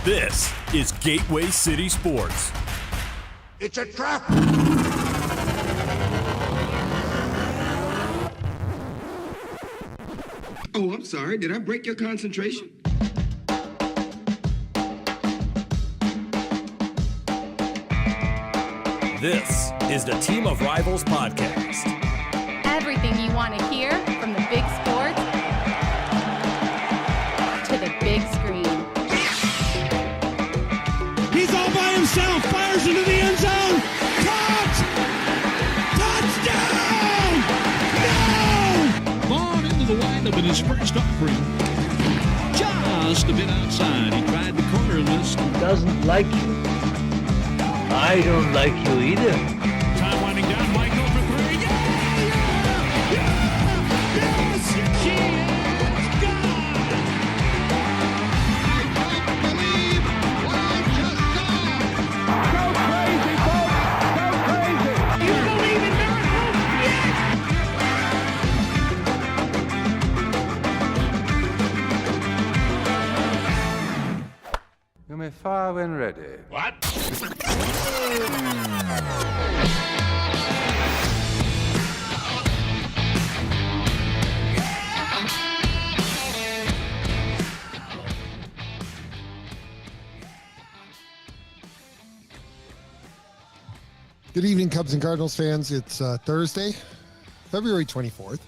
This is Gateway City Sports. It's a trap! Oh, I'm sorry. Did I break your concentration? This is the Team of Rivals podcast. Everything you want to hear from the big sports to the big screen. He's all by himself, fires into the end zone. Caught! Touchdown! No! Vaughn into the windup in his first offering. Just a bit outside. He tried the corner and missed. He doesn't like you. I don't like you either. Time winding down, Michael for three. Yes! She is gone! I can't believe what I just saw. Go crazy, folks! Go crazy! You believe in miracles? Yes! You may fire when ready. What? Good evening, Cubs and Cardinals fans. It's Thursday, February 24th,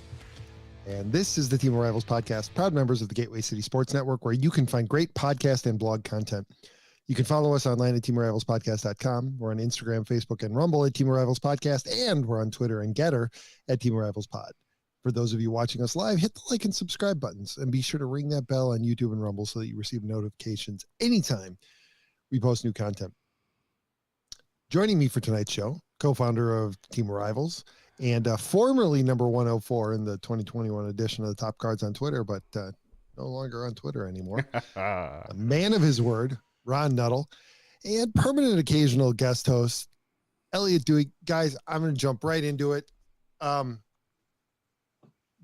and this is the Team of Rivals podcast, proud members of the Gateway City Sports Network, where you can find great podcast and blog content. You can follow us online at teamofrivalspodcast.com. We're on Instagram, Facebook, and Rumble at Team of Rivals Podcast, and we're on Twitter and Getter at Team of Rivals Pod. For those of you watching us live, hit the like and subscribe buttons, and be sure to ring that bell on YouTube and Rumble so that you receive notifications anytime we post new content. Joining me for tonight's show, co-founder of Team of Rivals and formerly number 104 in the 2021 edition of the Top Cards on Twitter, but no longer on Twitter anymore. A man of his word, Ron Nuttall, and permanent occasional guest host, Elliot Dewey. Guys, I'm going to jump right into it. The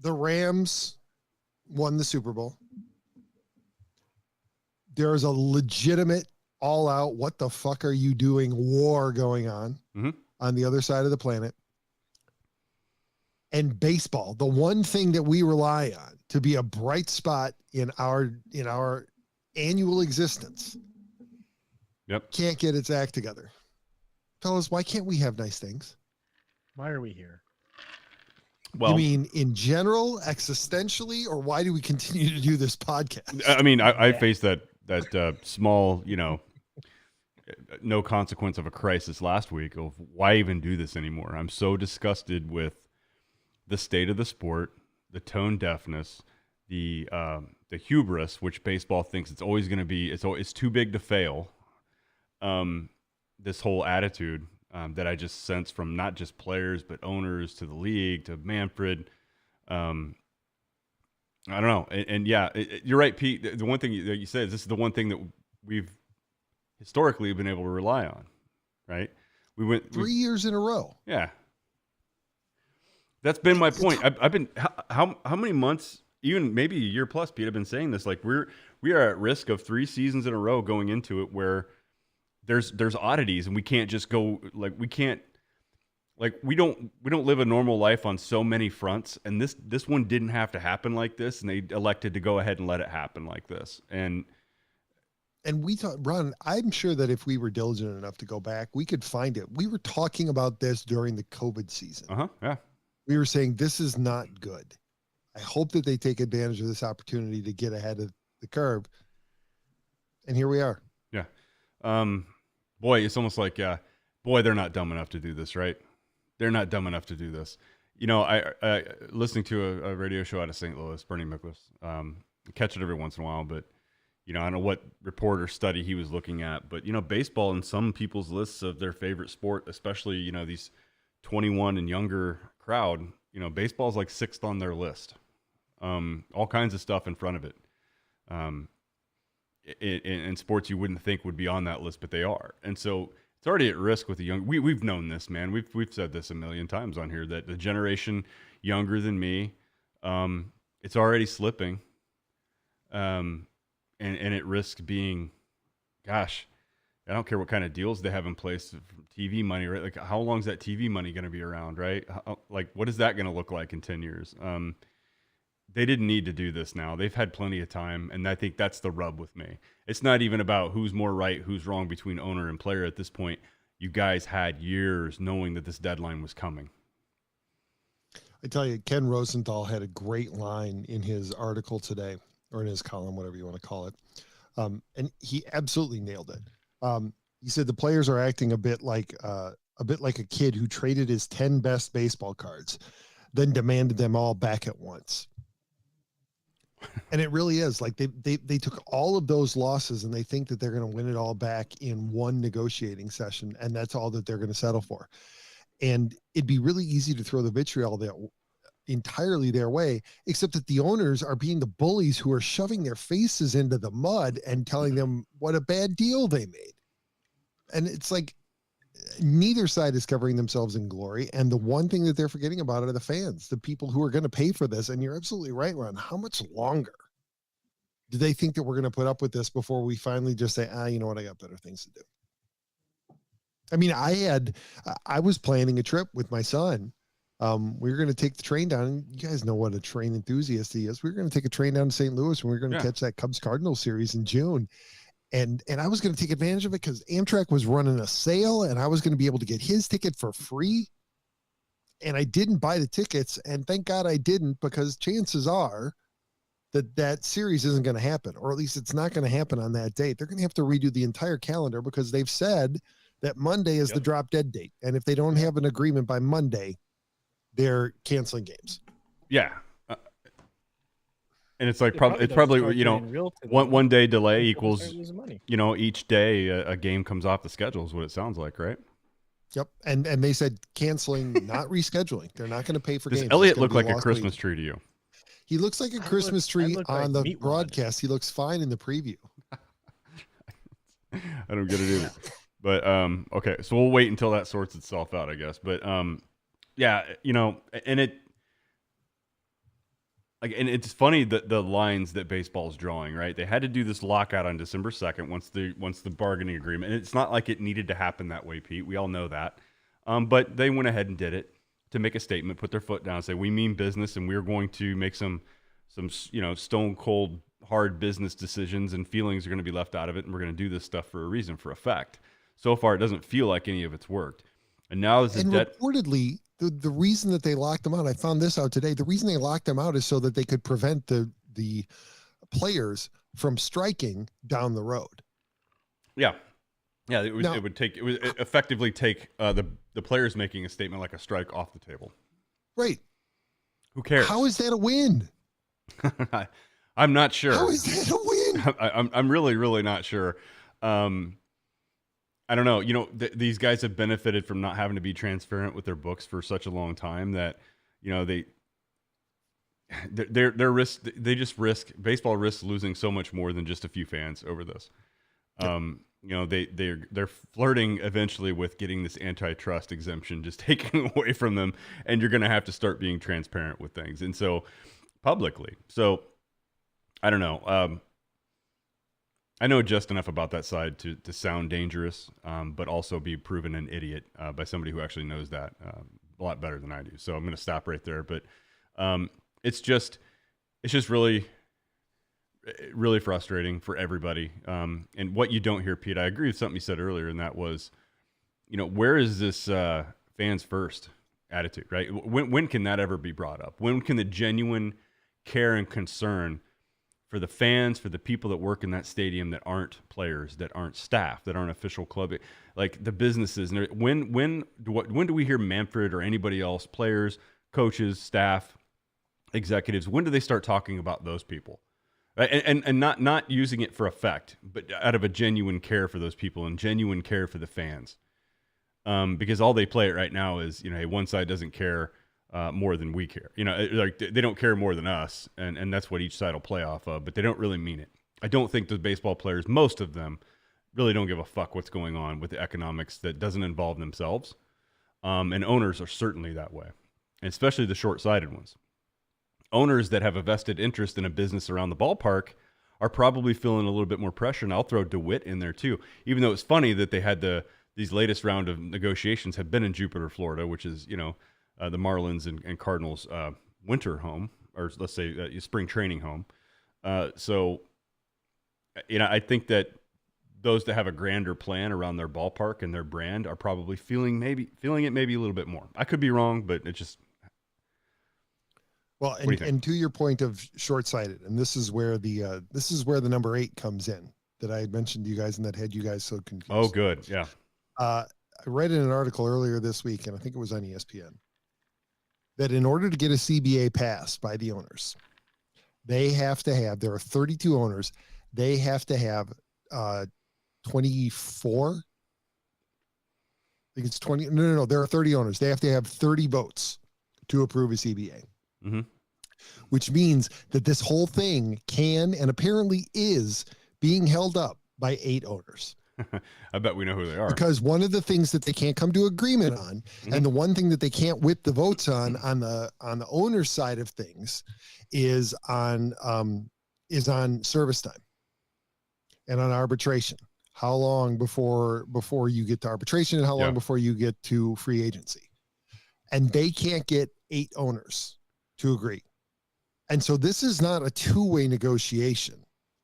Rams won the Super Bowl. There is a legitimate all-out, what the fuck are you doing war going on the other side of the planet. And baseball, the one thing that we rely on to be a bright spot in our annual existence, can't get its act together. Fellas, why can't we have nice things? Why are we here? Well, you mean in general, existentially, or why do we continue to do this podcast? I mean, I faced that small, no consequence of a crisis last week of why even do this anymore. I'm so disgusted with the state of the sport, the tone deafness, the hubris, which baseball thinks it's always going to be, it's too big to fail. This whole attitude that I just sense from not just players, but owners to the league, to Manfred. I don't know. And yeah, you're right, Pete. The one thing that you said is this is the one thing that we've historically been able to rely on, right? We went 3 years in a row. Yeah. That's been my point. I've been, how many months, even maybe a year plus, Pete, I've been saying this, like we are at risk of 3 seasons in a row going into it where there's oddities and we can't just go, like, we don't live a normal life on so many fronts, and this one didn't have to happen like this, and they elected to go ahead and let it happen like this. And we thought, Ron, I'm sure that if we were diligent enough to go back, we could find it. We were talking about this during the COVID season. Yeah. We were saying this is not good. I hope that they take advantage of this opportunity to get ahead of the curve. And here we are. Yeah. Boy, it's almost like, they're not dumb enough to do this, right? They're not dumb enough to do this. I listening to a radio show out of St. Louis, Bernie Miklasz, catch it every once in a while, but I don't know what report or study he was looking at, but baseball in some people's lists of their favorite sport, especially, these 21 and younger crowd, baseball is like 6th on their list. All kinds of stuff in front of it. In sports you wouldn't think would be on that list, but they are. And so it's already at risk with the young. We've known this, man. We've said this a million times on here that the generation younger than me, it's already slipping. And it risks being gosh, I don't care what kind of deals they have in place, TV money, right? Like, how long is that TV money going to be around, right? What is that going to look like in 10 years? They didn't need to do this now. They've had plenty of time, and I think that's the rub with me. It's not even about who's more right, who's wrong between owner and player at this point. You guys had years knowing that this deadline was coming. I tell you, Ken Rosenthal had a great line in his article today, or in his column, whatever you want to call it. And he absolutely nailed it. He said the players are acting a bit like a kid who traded his 10 best baseball cards, then demanded them all back at once. And it really is like they took all of those losses and they think that they're going to win it all back in one negotiating session, and that's all that they're going to settle for. And it'd be really easy to throw the vitriol that entirely their way, except that the owners are being the bullies who are shoving their faces into the mud and telling them what a bad deal they made. And it's like neither side is covering themselves in glory. And the one thing that they're forgetting about are the fans, the people who are going to pay for this. And you're absolutely right, Ron. How much longer do they think that we're going to put up with this before we finally just say, you know what? I got better things to do. I mean, I was planning a trip with my son. We were going to take the train down. You guys know what a train enthusiast he is. We were going to take a train down to St. Louis, and we were going to catch that Cubs Cardinals series in June. And I was going to take advantage of it because Amtrak was running a sale, and I was going to be able to get his ticket for free. And I didn't buy the tickets, and thank God I didn't, because chances are that series isn't going to happen, or at least it's not going to happen on that date. They're going to have to redo the entire calendar because they've said that Monday is the drop dead date. And if they don't have an agreement by Monday, they're canceling games. Yeah. And it's like, it's probably, you know, one day delay equals, you know, each day a game comes off the schedule is what it sounds like, right? Yep. And they said canceling, not rescheduling. They're not going to pay for games. Does Elliott look like a Christmas tree to you? He looks like a Christmas tree on the broadcast. He looks fine in the preview. I don't get it either. But, okay. So we'll wait until that sorts itself out, I guess. But, yeah, you know, and it's funny that the lines that baseball's drawing, right? They had to do this lockout on December 2nd once the bargaining agreement. And it's not like it needed to happen that way, Pete. We all know that. But they went ahead and did it to make a statement, put their foot down, and say we mean business, and we're going to make some you know, stone cold hard business decisions, and feelings are going to be left out of it, and we're going to do this stuff for a reason, for effect. So far, it doesn't feel like any of it's worked. And now is reportedly, the reason that they locked them out, I found this out today, the reason they locked them out is so that they could prevent the players from striking down the road. Yeah. Yeah, it would effectively take the players making a statement like a strike off the table. Right. Who cares? How is that a win? I'm not sure. How is that a win? I'm really, really not sure. I don't know. You know, these guys have benefited from not having to be transparent with their books for such a long time that, you know, baseball risks losing so much more than just a few fans over this. Yep. You know, they're flirting eventually with getting this antitrust exemption just taken away from them, and you're going to have to start being transparent with things, and so publicly. So I don't know. I know just enough about that side to sound dangerous, but also be proven an idiot by somebody who actually knows that a lot better than I do. So I'm going to stop right there. But it's just really, really frustrating for everybody. And what you don't hear, Pete, I agree with something you said earlier, and that was, you know, where is this fans first attitude, right? When can that ever be brought up? When can the genuine care and concern for the fans, for the people that work in that stadium that aren't players, that aren't staff, that aren't official club, like the businesses, and when do we hear Manfred or anybody else, players, coaches, staff, executives, when do they start talking about those people? And not using it for effect, but out of a genuine care for those people and genuine care for the fans. Because all they play it right now is, you know, hey, one side doesn't care more than we care. You know, like they don't care more than us, and that's what each side will play off of, but they don't really mean it. I don't think the baseball players, most of them, really don't give a fuck what's going on with the economics that doesn't involve themselves. And owners are certainly that way, and especially the short-sighted ones. Owners that have a vested interest in a business around the ballpark are probably feeling a little bit more pressure. And I'll throw DeWitt in there too, even though it's funny that they had these latest round of negotiations have been in Jupiter, Florida, which is, the Marlins and Cardinals winter home, or let's say spring training home. So, I think that those that have a grander plan around their ballpark and their brand are probably feeling it maybe a little bit more. I could be wrong, but it just. Well, and to your point of short-sighted, and this is where the number 8 comes in that I had mentioned to you guys and that had you guys so confused. Oh, good. Yeah. I read in an article earlier this week, and I think it was on ESPN, that in order to get a CBA passed by the owners, they have to have, there are 32 owners, they have to have 24. I think it's 20. No. There are 30 owners. They have to have 30 votes to approve a CBA. Mm-hmm. Which means that this whole thing can and apparently is being held up by 8 owners. I bet we know who they are. Because one of the things that they can't come to agreement on, and the one thing that they can't whip the votes on the owner's side of things, is on service time and on arbitration. How long before you get to arbitration, and how long before you get to free agency? And they can't get 8 owners to agree. And so this is not a two-way negotiation.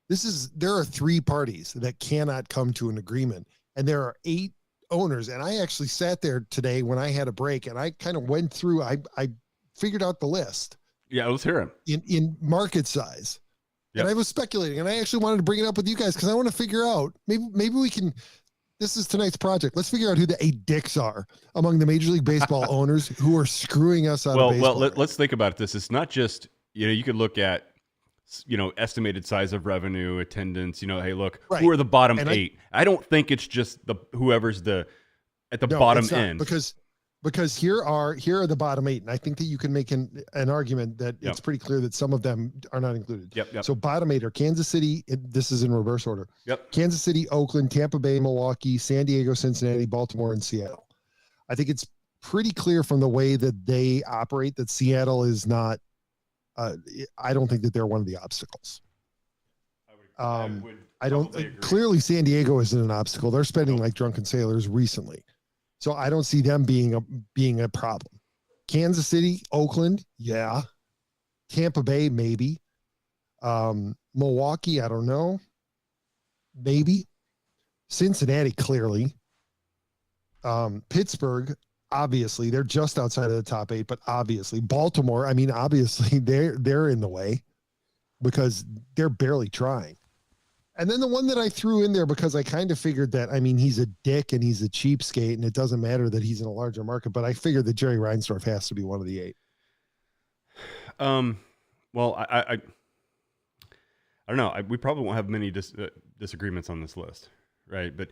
There are 3 parties that cannot come to an agreement, and there are 8 owners. And I actually sat there today when I had a break, and I kind of went through, I figured out the list. Yeah, let's hear it. In market size. Yep. And I was speculating, and I actually wanted to bring it up with you guys because I want to figure out, maybe we can, this is tonight's project. Let's figure out who the 8 dicks are among the Major League Baseball owners who are screwing us out of baseball. Well, let's think about this. It's not just, you could look at, estimated size of revenue, attendance, hey, look, who are the bottom 8? I don't think it's just whoever's at the bottom end. Because here are the bottom 8. And I think that you can make an argument that it's pretty clear that some of them are not included. Yep. So bottom 8 are Kansas City. This is in reverse order. Yep. Kansas City, Oakland, Tampa Bay, Milwaukee, San Diego, Cincinnati, Baltimore, and Seattle. I think it's pretty clear from the way that they operate that Seattle is not, I don't think that they're one of the obstacles. Clearly San Diego isn't an obstacle. They're spending like drunken sailors recently. So I don't see them being a problem. Kansas City, Oakland, yeah. Tampa Bay, maybe. Milwaukee, I don't know. Maybe. Cincinnati, clearly. Pittsburgh, obviously. They're just outside of the top 8, but obviously. Baltimore, obviously they're in the way because they're barely trying. And then the one that I threw in there because I kind of figured that, he's a dick and he's a cheapskate and it doesn't matter that he's in a larger market, but I figured that Jerry Reinsdorf has to be one of the 8. Well, I don't know. We probably won't have many disagreements on this list, right? But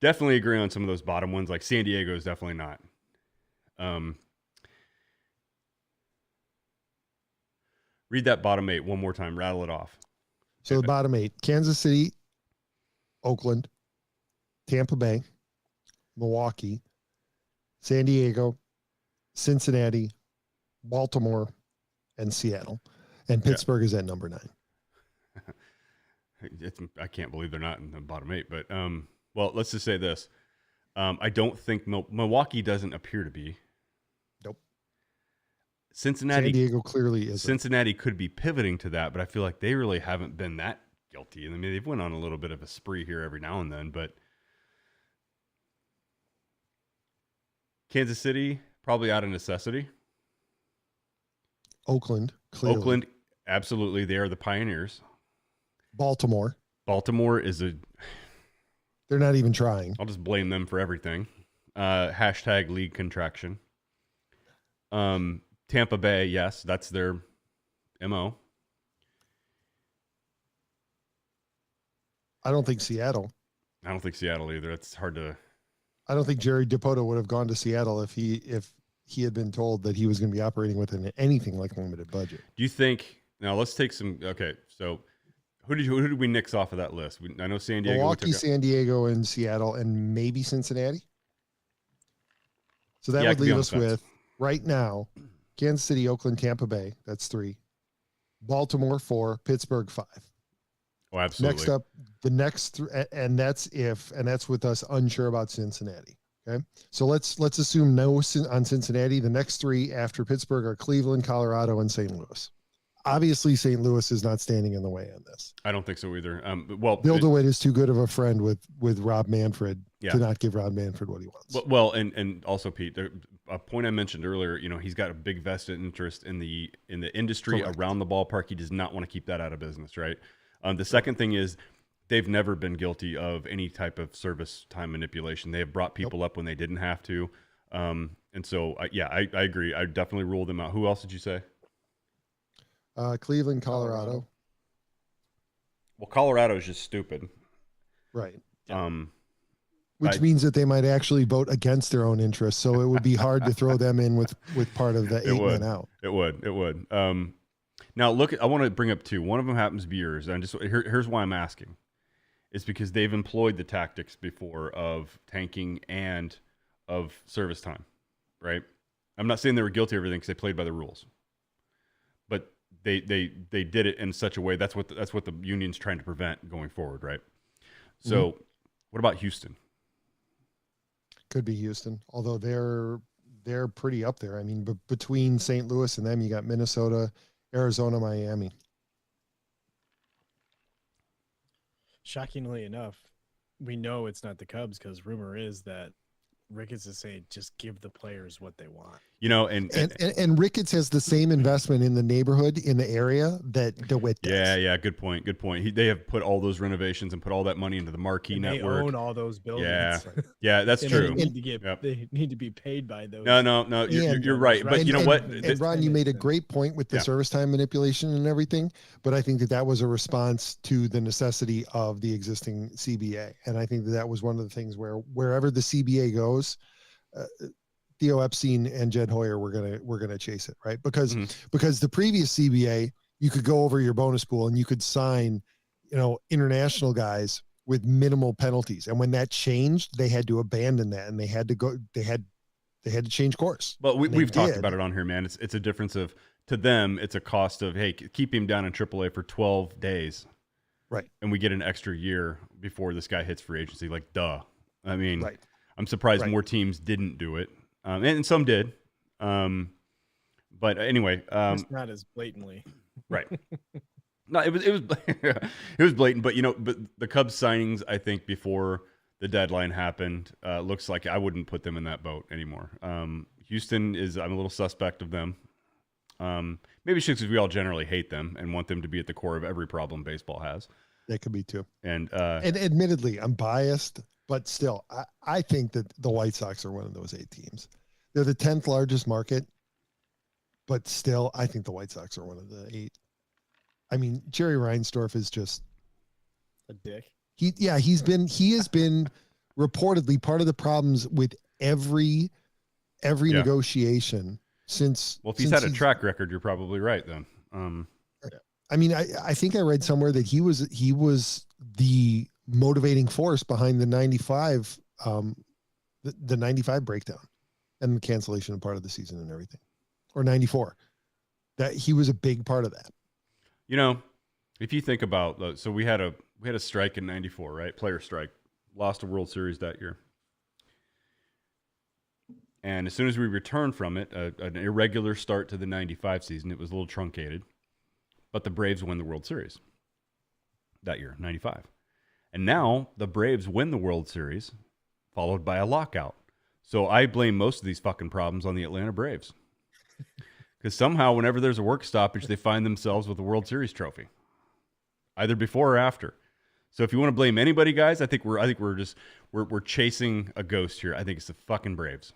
definitely agree on some of those bottom ones. Like San Diego is definitely not. Read that bottom 8 one more time. Rattle it off. So the bottom 8, Kansas City, Oakland, Tampa Bay, Milwaukee, San Diego, Cincinnati, Baltimore, and Seattle. And Pittsburgh is at number 9. I can't believe they're not in the bottom 8. But, well, let's just say this. I don't think Milwaukee doesn't appear to be. Nope. Cincinnati, San Diego clearly is. Cincinnati could be pivoting to that, but I feel like they really haven't been that guilty. They've went on a little bit of a spree here every now and then, but Kansas City, probably out of necessity. Oakland, clearly. Oakland, absolutely. They are the pioneers. Baltimore is they're not even trying. I'll just blame them for everything. Hashtag league contraction. Tampa Bay, yes, that's their MO. I don't think Seattle. I don't think Seattle either. It's hard to. I don't think Jerry Dipoto would have gone to Seattle if he had been told that he was going to be operating within anything like limited budget. Do you think? Now let's take some. Okay, so who did we nix off of that list? I know San Diego, Milwaukee, San Diego, and Seattle, and maybe Cincinnati. So that would leave us with right now. Kansas City, Oakland, Tampa Bay. That's 3. Baltimore, 4. Pittsburgh, 5. Oh, absolutely. Next up, the next, and that's with us unsure about Cincinnati. Okay, so let's assume no on Cincinnati. The next three after Pittsburgh are Cleveland, Colorado, and St. Louis. Obviously, St. Louis is not standing in the way on this. I don't think so either. Well, Bill DeWitt is too good of a friend with Rob Manfred Yeah. to not give Rob Manfred what he wants. Well, and also Pete, a point I mentioned earlier. He's got a big vested interest in the industry Correct. around the ballpark. He does not want to keep that out of business, right? The second thing is they've never been guilty of any type of service time manipulation. They have brought people up when they didn't have to, and so I agree. I definitely rule them out. Who else did you say? Cleveland, Colorado. Well, Colorado is just stupid. Right. I- Which means that they might actually vote against their own interests. So it would be hard to throw them in with part of the It 8 would. men out. It would. Now look, I want to bring up two. One of them happens to be yours, and here's why I'm asking. It's because they've employed the tactics before of tanking and of service time, right? I'm not saying they were guilty of everything because they played by the rules, but they did it in such a way that's what the union's trying to prevent going forward, right? So, what about Houston? Could be Houston, although they're pretty up there. I mean, between St. Louis and them, you got Minnesota, Arizona, Miami. Shockingly enough, we know it's not the Cubs because rumor is that Ricketts is saying just give the players what they want. And Ricketts has the same investment in the neighborhood, in the area that DeWitt does. Yeah, good point. They have put all those renovations and put all that money into the marquee And network. they own all those buildings. Yeah, that's And true. They need to be paid by those. No, you're right. But you know what? And Ron, you made a great point with the service time manipulation and everything, but I think that was a response to the necessity of the existing CBA. And I think that was one of the things where wherever the CBA goes, Theo Epstein and Jed Hoyer were gonna chase it, right? Because the previous CBA, you could go over your bonus pool and you could sign, international guys with minimal penalties. And when that changed, they had to abandon that and they had to change course. But we've talked about it on here, man. It's a difference of, to them, it's a cost of, hey, keep him down in AAA for 12 days. Right. And we get an extra year before this guy hits free agency. Like, duh. I mean, right. I'm surprised more teams didn't do it. And some did. But anyway. It's not as blatantly. Right. No, it was it was blatant, but but the Cubs signings, I think, before the deadline happened, looks like I wouldn't put them in that boat anymore. Houston I'm a little suspect of them. Maybe it's just because we all generally hate them and want them to be at the core of every problem baseball has. That could be too. And admittedly, I'm biased, but still, I think that the White Sox are one of those 8 teams. They're the 10th largest market, but still, I think the White Sox are one of the 8. I mean, Jerry Reinsdorf is just a dick. He has been reportedly part of the problems with every negotiation since. Well, if he's had a track record, you're probably right then. I mean, I think I read somewhere that he was the motivating force behind the 95 the 95 breakdown and the cancellation of part of the season and everything, or 94. That he was a big part of that. If you think about, so we had a strike in 94, right? Player strike, lost a World Series that year. And as soon as we returned from it, an irregular start to the 95 season, it was a little truncated, but the Braves win the World Series that year, 95. And now the Braves win the World Series, followed by a lockout. So I blame most of these fucking problems on the Atlanta Braves. Because somehow, whenever there's a work stoppage, they find themselves with a World Series trophy, either before or after. So if you want to blame anybody, guys, I think we're chasing a ghost here. I think it's the fucking Braves.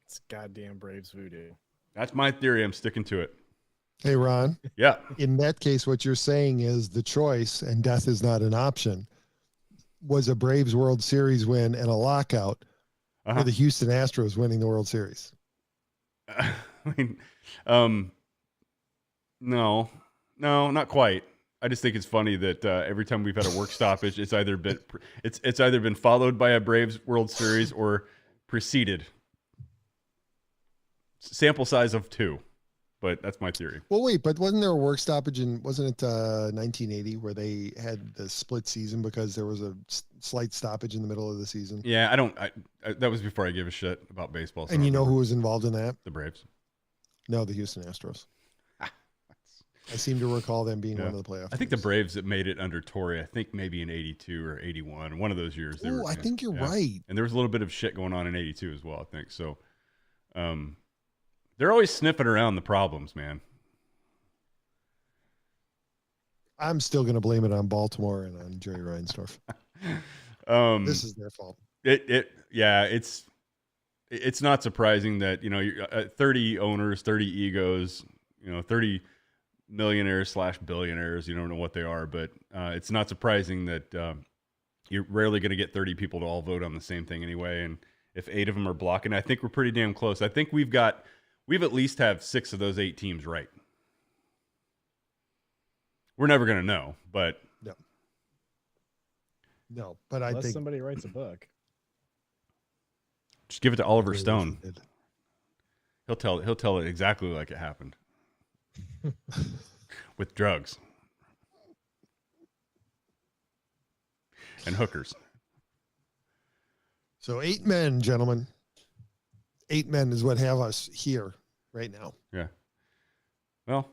It's goddamn Braves voodoo. That's my theory. I'm sticking to it. Hey, Ron. Yeah. In that case, what you're saying is the choice, and death is not an option, was a Braves World Series win and a lockout, or the Houston Astros winning the World Series. I mean, no, not quite. I just think it's funny that every time we've had a work stoppage, it's either been followed by a Braves World Series or preceded. Sample size of 2. but that's my theory. Well, wait, but wasn't there a work stoppage wasn't it 1980 where they had the split season because there was a slight stoppage in the middle of the season? Yeah, I that was before I gave a shit about baseball. So And you know who was involved in that? The Braves. No, the Houston Astros. I seem to recall them being Yeah. one of the playoff I think the teams. Braves that made it under Torrey, I think maybe in 82 or 81, one of those years. Oh, I think you're right. And there was a little bit of shit going on in 82 as well, I think. So they're always sniffing around the problems, man. I'm still going to blame it on Baltimore and on Jerry Reinsdorf. This is their fault. It's not surprising that, you're 30 owners, 30 egos, 30 millionaires / billionaires. You don't know what they are, but it's not surprising that you're rarely going to get 30 people to all vote on the same thing anyway. And if 8 of them are blocking, I think we're pretty damn close. I think we've at least have 6 of those 8 teams right. We're never going to know, but no, but Unless I think somebody writes a book. just give it to Oliver really Stone. did. He'll tell it exactly like it happened. With drugs and hookers. So 8 men, gentlemen. 8 men is what have us here right now. Yeah. Well,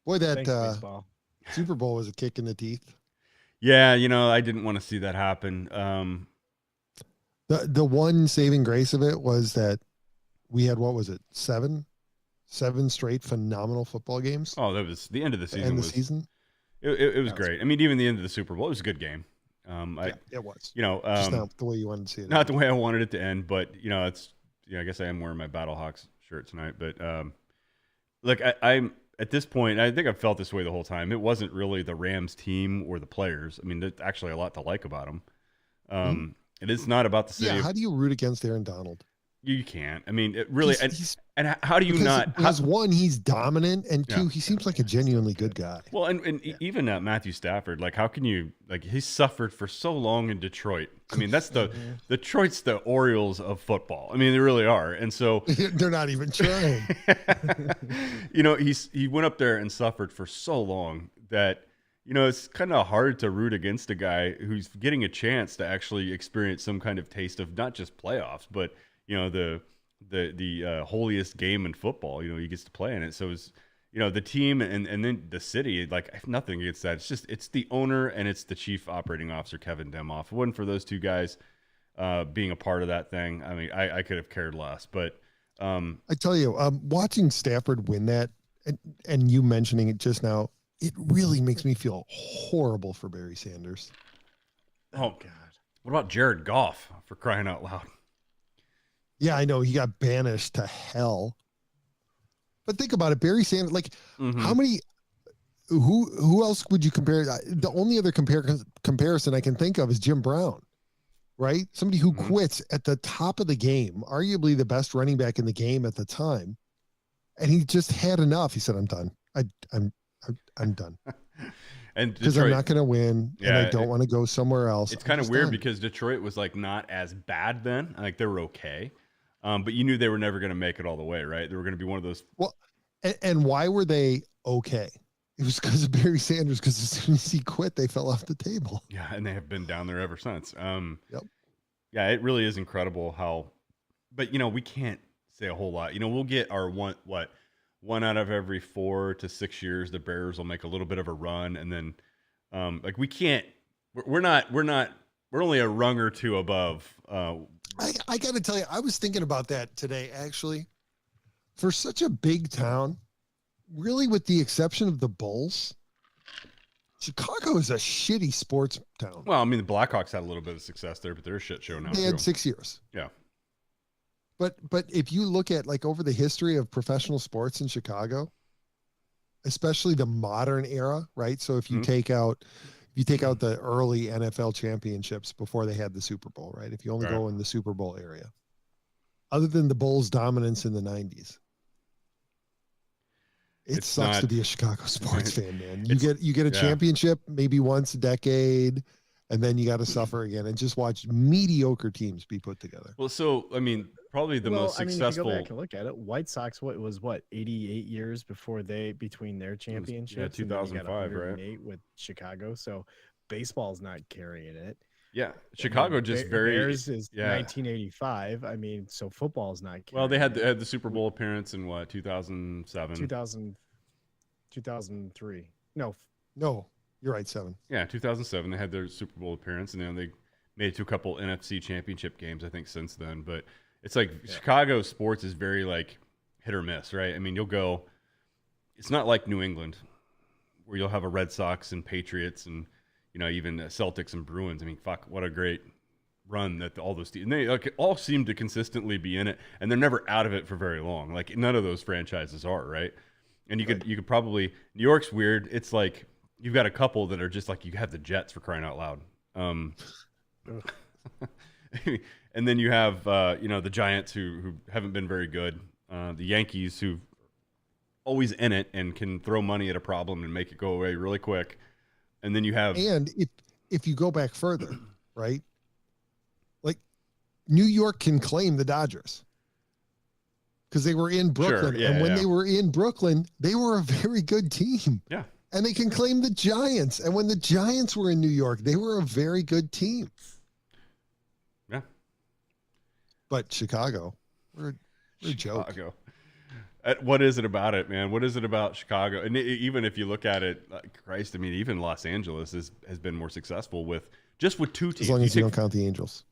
boy, that Thanks, baseball. Super Bowl was a kick in the teeth. yeah, I didn't want to see that happen. The one saving grace of it was that we had, what was it, 7 straight phenomenal football games. Oh, that was the end of the season. It was great. I mean, even the end of the Super Bowl, it was a good game. It was. Just not the way you wanted to see it. Not the way I wanted it to end, but it's I guess I am wearing my Battlehawks shirt tonight. But look, I'm at this point, I think I've felt this way the whole time. It wasn't really the Rams team or the players. I mean, there's actually a lot to like about them. It is not about the city. Yeah, how do you root against Aaron Donald? You can't. I mean, it really. And how do you not? Because one, he's dominant, and 2, he seems like a genuinely good guy. Well, and even Matthew Stafford, like, how can you he suffered for so long in Detroit? I mean, that's Detroit's the Orioles of football. I mean, they really are, and so they're not even trying. He went up there and suffered for so long that it's kind of hard to root against a guy who's getting a chance to actually experience some kind of taste of not just playoffs, but the holiest game in football. He gets to play in it. So it's the team and then the city, like, nothing against that. It's the owner and it's the chief operating officer, Kevin Demoff. If it wasn't for those 2 guys being a part of that thing, I mean, I could have cared less. But I tell you, watching Stafford win that, and you mentioning it just now, it really makes me feel horrible for Barry Sanders. Oh God! What about Jared Goff, for crying out loud? Yeah, I know he got banished to hell. But think about it, Barry Sanders. Like, how many? Who else would you compare? The only other comparison I can think of is Jim Brown, right? Somebody who quits at the top of the game, arguably the best running back in the game at the time, and he just had enough. He said, "I'm done. I'm done." And because I'm not going to win, and I don't want to go somewhere else. It's kind of weird because Detroit was like not as bad then. Like, they were okay, but you knew they were never going to make it all the way, right? They were going to be one of those. Well, and why were they okay? It was because of Barry Sanders. Because as soon as he quit, they fell off the table. Yeah, and they have been down there ever since. Yep. Yeah, it really is incredible how. But we can't say a whole lot. We'll get our one out of every 4 to 6 years, the Bears will make a little bit of a run, and then we can't. We're only a rung or 2 above. I got to tell you, I was thinking about that today. Actually, for such a big town, really, with the exception of the Bulls, Chicago is a shitty sports town. Well, I mean, the Blackhawks had a little bit of success there, but they're a shit show now. They had 6 years. Yeah. But if you look at, like, over the history of professional sports in Chicago, especially the modern era, right? So if you take out the early NFL championships before they had the Super Bowl, right? If you only go in the Super Bowl area, other than the Bulls' dominance in the 90s, it sucks to be a Chicago sports fan, man. You get a championship maybe once a decade, and then you got to suffer again and just watch mediocre teams be put together. Well, so I mean, probably the most I mean, successful. if you go back and look at it, White Sox, what 88 years before between their championships? 2005, right? With Chicago. So baseball's not carrying it. Yeah, Chicago Bears is 1985. I mean, so football's not carrying. Well, they had the Super Bowl appearance in 2007? 2003. No, you're right, 7. Yeah, 2007. They had their Super Bowl appearance, and then they made it to a couple NFC championship games, I think, since then. But it's like Chicago sports is very like hit or miss, right? I mean, you'll go. It's not like New England, where you'll have a Red Sox and Patriots and even Celtics and Bruins. I mean, fuck, what a great run that all those teams. And they all seem to consistently be in it, and they're never out of it for very long. Like none of those franchises are, right? And you could probably New York's weird. It's like you've got a couple that are just like you have the Jets for crying out loud. And then you have the Giants who haven't been very good. The Yankees who always in it and can throw money at a problem and make it go away really quick. And then you have if you go back further, right? Like New York can claim the Dodgers because they were in Brooklyn, and when they were in Brooklyn, they were a very good team. Yeah. And they can claim the Giants. And when the Giants were in New York, they were a very good team. Yeah. But Chicago, we're a joke. Chicago. What is it about it, man? What is it about Chicago? And even if you look at it, Christ, I mean, even Los Angeles has been more successful with two teams. As long as you don't count the Angels.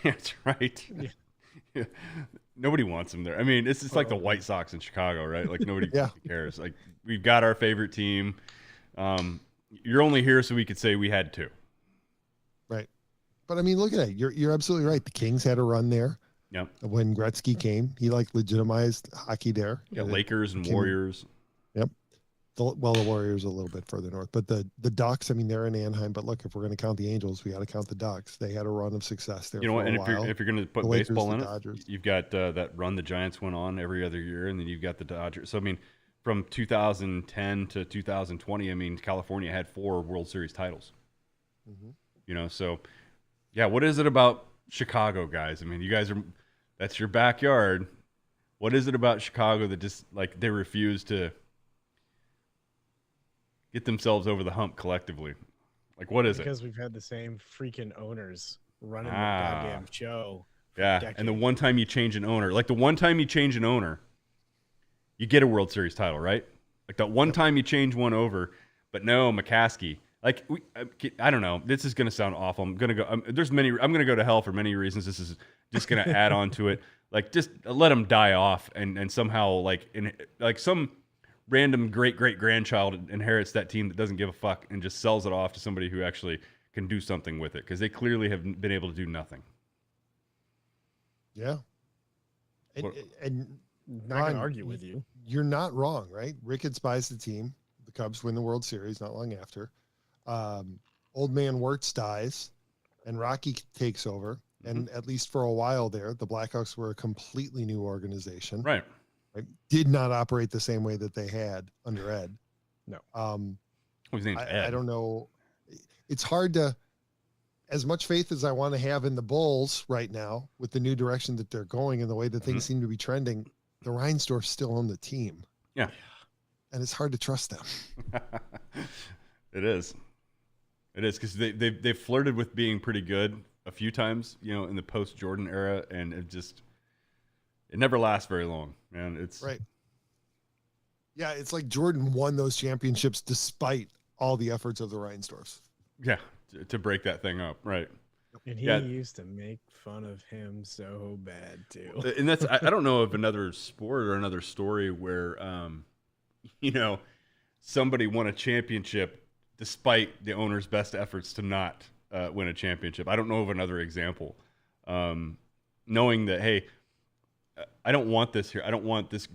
That's right. Yeah. Nobody wants them there. I mean, it's like the White Sox in Chicago, right? Like nobody cares. Like we've got our favorite team. You're only here so we could say we had two. Right. But I mean, look at it. You're absolutely right. The Kings had a run there. Yep. When Gretzky came, he legitimized hockey there. Yeah, Lakers and Warriors. Yep. The Warriors a little bit further north, but the Ducks. I mean, they're in Anaheim. But look, if we're going to count the Angels, we got to count the Ducks. They had a run of success there. And if you're going to put baseball in it, Dodgers. You've got that run the Giants went on every other year, and then you've got the Dodgers. So I mean, from 2010 to 2020, I mean, California had 4 World Series titles. Mm-hmm. So yeah, what is it about Chicago, guys? I mean, you guys that's your backyard. What is it about Chicago that just like they refuse to get themselves over the hump collectively? Like, what is because it? We've had the same freaking owners running the goddamn show. Yeah, and the one time you change an owner, you get a World Series title, right? Like that one time you change one over, but no, McCaskey. Like I don't know. This is going to sound awful. I'm going to go. I'm going to go to hell for many reasons. This is just going to add on to it. Like just let him die off, and somehow like some random great grandchild inherits that team that doesn't give a fuck and just sells it off to somebody who actually can do something with it because they clearly have been able to do nothing. Yeah. And not going to argue with you. You're not wrong, right? Ricketts buys the team. The Cubs win the World Series not long after. Old man Wirtz dies, and Rocky takes over. And at least for a while there, the Blackhawks were a completely new organization. Right. Did not operate the same way that they had under Ed. No. His name's Ed. I don't know. It's hard to, as much faith as I want to have in the Bulls right now with the new direction that they're going and the way that things seem to be trending, the Reinsdorf's still on the team. Yeah. And it's hard to trust them. It is because they flirted with being pretty good a few times, in the post Jordan era, and it never lasts very long, man. It's right. Yeah, it's like Jordan won those championships despite all the efforts of the Reinsdorfs. Yeah, to break that thing up, right? And he used to make fun of him so bad too. And that's I don't know of another sport or another story where somebody won a championship despite the owner's best efforts to not win a championship. I don't know of another example. Knowing that, hey, I don't want this here. I don't want this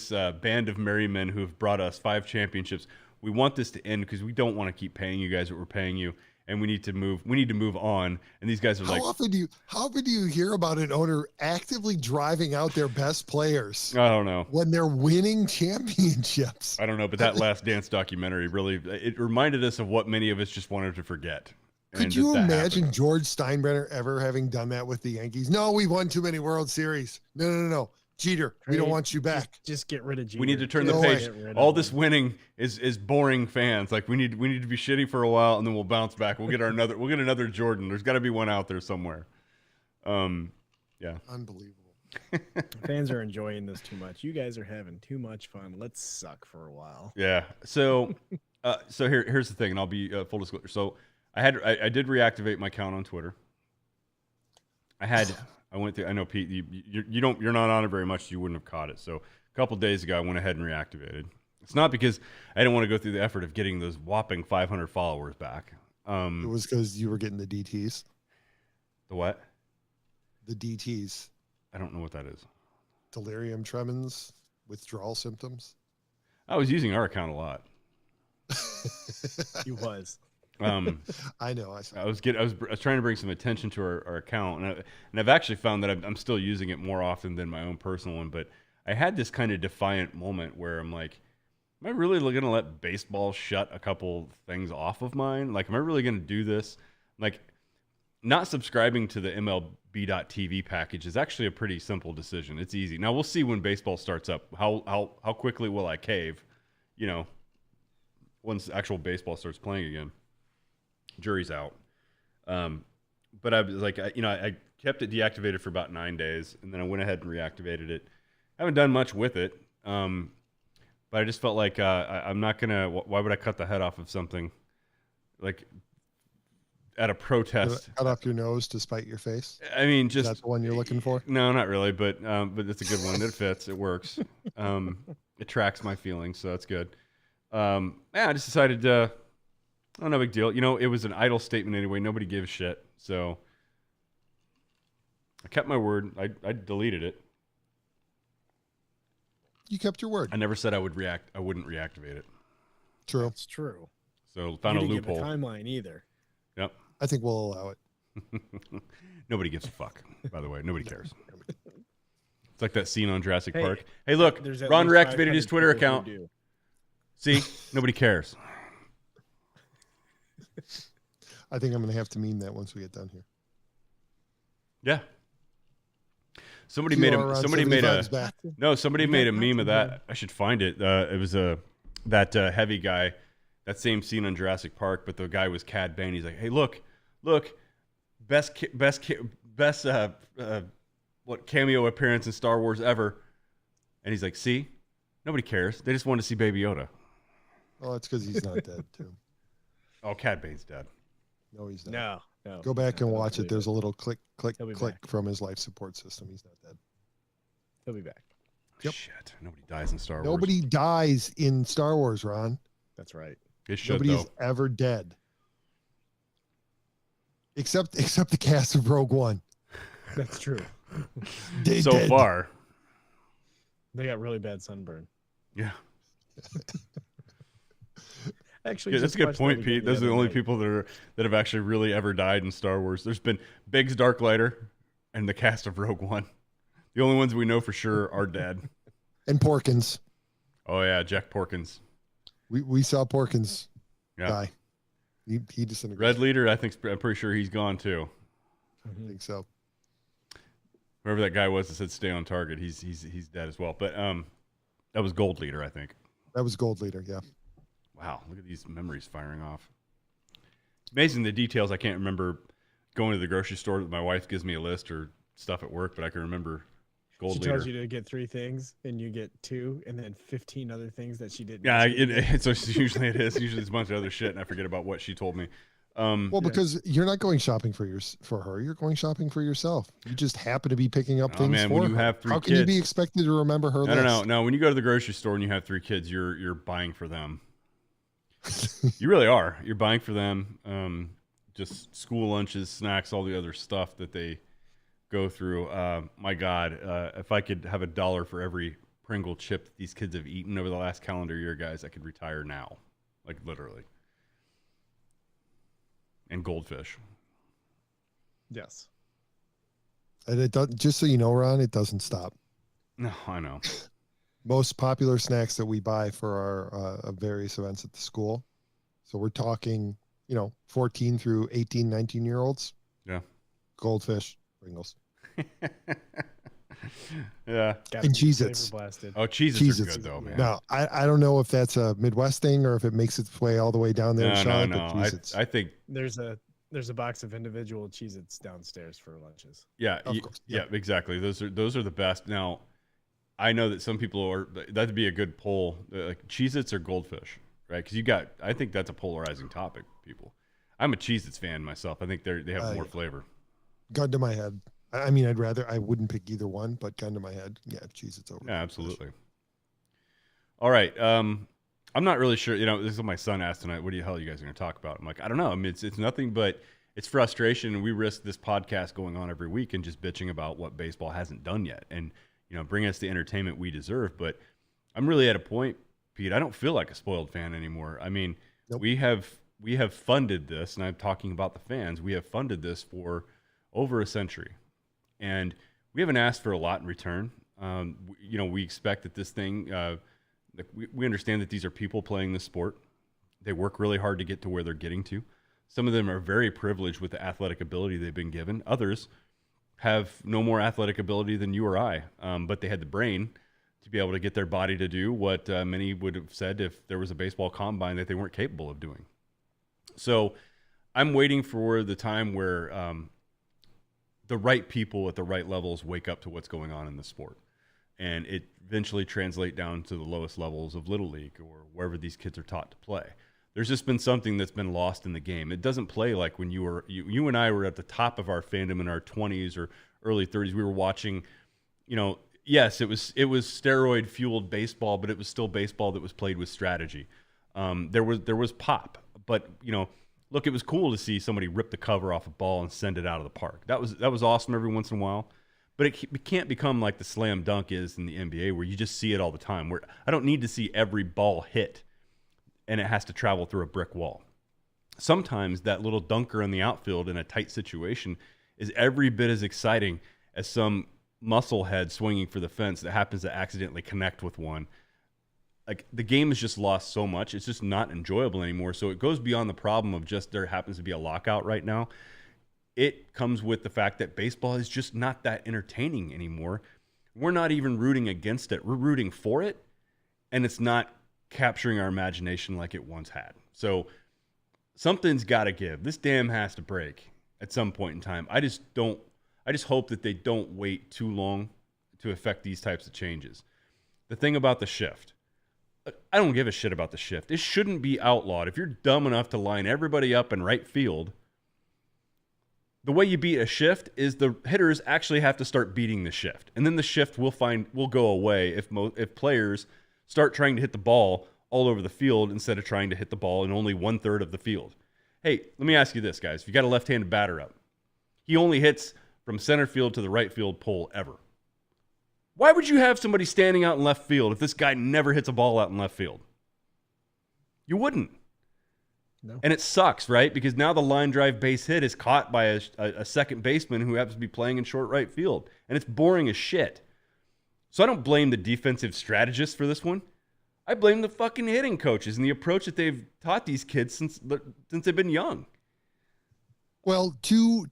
band of merry men who have brought us 5 championships. We want this to end because we don't want to keep paying you guys what we're paying you, and we need to move. We need to move on. And these guys are how often do you hear about an owner actively driving out their best players? I don't know. When they're winning championships. I don't know, but that Last Dance documentary really it reminded us of what many of us just wanted to forget. Could you imagine George Steinbrenner ever having done that with the Yankees? No, we won too many World Series. No. Jeter, we don't want you back. Just get rid of Jeter. We need to turn the page. All this winning is boring fans. Like we need to be shitty for a while, and then we'll bounce back. We'll get another Jordan. There's got to be one out there somewhere. Yeah. Unbelievable. Fans are enjoying this too much. You guys are having too much fun. Let's suck for a while. Yeah. So, here's the thing, and I'll be full disclosure. So I did reactivate my account on Twitter. I went through. I know Pete, you're not on it very much. So you wouldn't have caught it. So a couple days ago, I went ahead and reactivated. It's not because I didn't want to go through the effort of getting those whopping 500 followers back. It was because you were getting the DTs. The what? The DTs. I don't know what that is. Delirium tremens, withdrawal symptoms. I was using our account a lot. He was. I know. I was trying to bring some attention to our account, and I've actually found that I'm still using it more often than my own personal one. But I had this kind of defiant moment where I'm like, am I really going to let baseball shut a couple things off of mine? Like, am I really going to do this? Like, not subscribing to the MLB.TV package is actually a pretty simple decision. It's easy. Now we'll see when baseball starts up. How quickly will I cave? You know, once actual baseball starts playing again. Jury's out. But I was like, I kept it deactivated for about 9 days, and then I went ahead and reactivated it. I haven't done much with it, but I just felt like I'm not gonna. Why would I cut the head off of something like at a protest? Cut off your nose to spite your face. I mean, just that's the one you're looking for. No, not really, but it's a good one. It fits. It works. It tracks my feelings, so that's good. I just decided. Oh, no big deal. You know, it was an idle statement anyway. Nobody gave a shit. So I kept my word. I deleted it. You kept your word. I never said I wouldn't reactivate it. True. That's true. So found a loophole. Give a timeline either. Yep. I think we'll allow it. Nobody gives a fuck, by the way. Nobody cares. It's like that scene on Jurassic Park. Hey, look, Ron reactivated his Twitter account. See? Nobody cares. I think I'm going to have to meme that once we get done here. Yeah. Somebody made a meme of that. I should find it. It was that heavy guy, that same scene on Jurassic Park, but the guy was Cad Bane. He's like, "Hey, look, best what cameo appearance in Star Wars ever." And he's like, "See, nobody cares. They just want to see Baby Yoda." Oh, that's because he's not dead too. Oh, Cad Bane's dead. No, he's not. No. Go back and watch it. There's a little click back. from his life support system. He's not dead. He'll be back. Yep. Shit. Nobody dies in Star Wars. Nobody dies in Star Wars, Ron. That's right. It should, Nobody is ever dead. Except the cast of Rogue One. That's true. So dead. Far. They got really bad sunburn. Yeah. Actually, yeah, that's a good point, Pete. Those are the only people that have actually really ever died in Star Wars. There's been Biggs Darklighter and the cast of Rogue One. The only ones we know for sure are dead. And Porkins. Oh yeah, Jack Porkins. We saw Porkins die. He disintegrated. Red Leader, I'm pretty sure he's gone too. I think so. Whoever that guy was that said stay on target, he's dead as well. But that was Gold Leader, I think. That was Gold Leader, yeah. Wow, look at these memories firing off. Amazing the details. I can't remember going to the grocery store. My wife gives me a list or stuff at work, but I can remember Gold Leader. She tells you to get 3 things, and you get 2, and then 15 other things that she didn't. Yeah, so usually it is. Usually it's a bunch of other shit, and I forget about what she told me. Well, because you're not going shopping for her. You're going shopping for yourself. You just happen to be picking up things for when you her. have 3 How kids, can you be expected to remember her list? No. When you go to the grocery store and you have 3 kids, you're buying for them. You really are. You're buying for them. Just school lunches, snacks, all the other stuff that they go through. My God, if I could have $1 for every Pringle chip that these kids have eaten over the last calendar year, guys, I could retire now. Like literally. And goldfish. Yes. And it does, just so you know, Ron, it doesn't stop. No, I know. Most popular snacks that we buy for our various events at the school. So we're talking 14 through 18, 19-year-olds. Yeah. Goldfish, Pringles. Yeah. And Cheez-Its. Oh, Cheez-Its are good though, man. No, I don't know if that's a Midwest thing or if it makes its way all the way down there to Charlotte. No. I think there's a box of individual Cheez-Its downstairs for lunches. Yeah, of course. Yeah, exactly. Those are the best. Now, I know that some people are, that'd be a good poll, like Cheez-Its or Goldfish, right? Because I think that's a polarizing topic, people. I'm a Cheez-Its fan myself. I think they have more flavor. Gun to my head. I mean, I wouldn't pick either one, but gun to my head, yeah, Cheez-Its over. Yeah, absolutely. All right. I'm not really sure. This is what my son asked tonight. What the hell are you guys going to talk about? I'm like, I don't know. I mean, it's nothing but it's frustration. And we risk this podcast going on every week and just bitching about what baseball hasn't done yet. And, bring us the entertainment we deserve. But I'm really at a point, Pete, I don't feel like a spoiled fan anymore. I mean, nope. we have funded this, and I'm talking about the fans. We have funded this for over a century. And we haven't asked for a lot in return. We expect that this thing, we understand that these are people playing this sport. They work really hard to get to where they're getting to. Some of them are very privileged with the athletic ability they've been given. Others have no more athletic ability than you or I, but they had the brain to be able to get their body to do what many would have said if there was a baseball combine that they weren't capable of doing. So I'm waiting for the time where the right people at the right levels wake up to what's going on in the sport. And it eventually translate down to the lowest levels of Little League or wherever these kids are taught to play. There's just been something that's been lost in the game. It doesn't play like when you and I were at the top of our fandom in our 20s or early 30s. We were watching, yes, it was steroid fueled baseball, but it was still baseball that was played with strategy. There was pop, but look, it was cool to see somebody rip the cover off a ball and send it out of the park. That was awesome every once in a while. But it can't become like the slam dunk is in the NBA where you just see it all the time. Where I don't need to see every ball hit and it has to travel through a brick wall. Sometimes that little dunker in the outfield in a tight situation is every bit as exciting as some musclehead swinging for the fence that happens to accidentally connect with one. Like, the game has just lost so much. It's just not enjoyable anymore. So it goes beyond the problem of just there happens to be a lockout right now. It comes with the fact that baseball is just not that entertaining anymore. We're not even rooting against it. We're rooting for it, and it's not capturing our imagination like it once had. So something's got to give. This dam has to break at some point in time. I just hope that they don't wait too long to affect these types of changes. The thing about the shift, I don't give a shit about the shift. It shouldn't be outlawed. If you're dumb enough to line everybody up in right field, the way you beat a shift is the hitters actually have to start beating the shift. And then the shift will go away if players start trying to hit the ball all over the field instead of trying to hit the ball in only 1/3 of the field. Hey, let me ask you this, guys. If you got a left-handed batter up, he only hits from center field to the right field pole ever. Why would you have somebody standing out in left field if this guy never hits a ball out in left field? You wouldn't. No. And it sucks, right? Because now the line drive base hit is caught by a second baseman who happens to be playing in short right field. And it's boring as shit. So I don't blame the defensive strategists for this one. I blame the fucking hitting coaches and the approach that they've taught these kids since they've been young. Well, two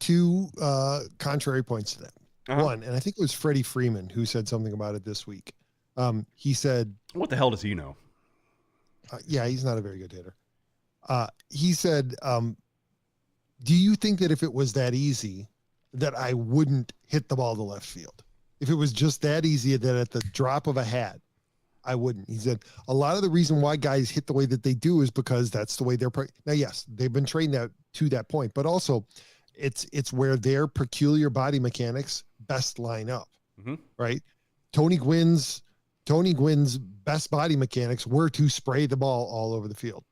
contrary points to that. Uh-huh. One, and I think it was Freddie Freeman who said something about it this week. He said, "What the hell does he know?" Yeah, he's not a very good hitter. He said, do you think that if it was that easy that I wouldn't hit the ball to left field? If it was just that easy that at the drop of a hat, I wouldn't. He said, a lot of the reason why guys hit the way that they do is because that's the way they're now, yes, they've been trained to that point, but also it's where their peculiar body mechanics best line up, right? Tony Gwynn's best body mechanics were to spray the ball all over the field.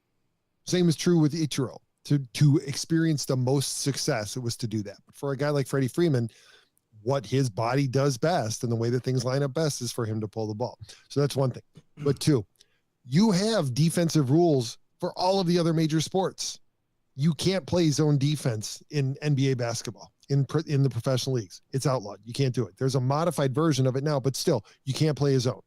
Same is true with Ichiro. To experience the most success, it was to do that. But for a guy like Freddie Freeman, what his body does best and the way that things line up best is for him to pull the ball. So that's one thing. But two, you have defensive rules for all of the other major sports. You can't play zone defense in NBA basketball, in the professional leagues. It's outlawed. You can't do it. There's a modified version of it now, but still, you can't play a zone,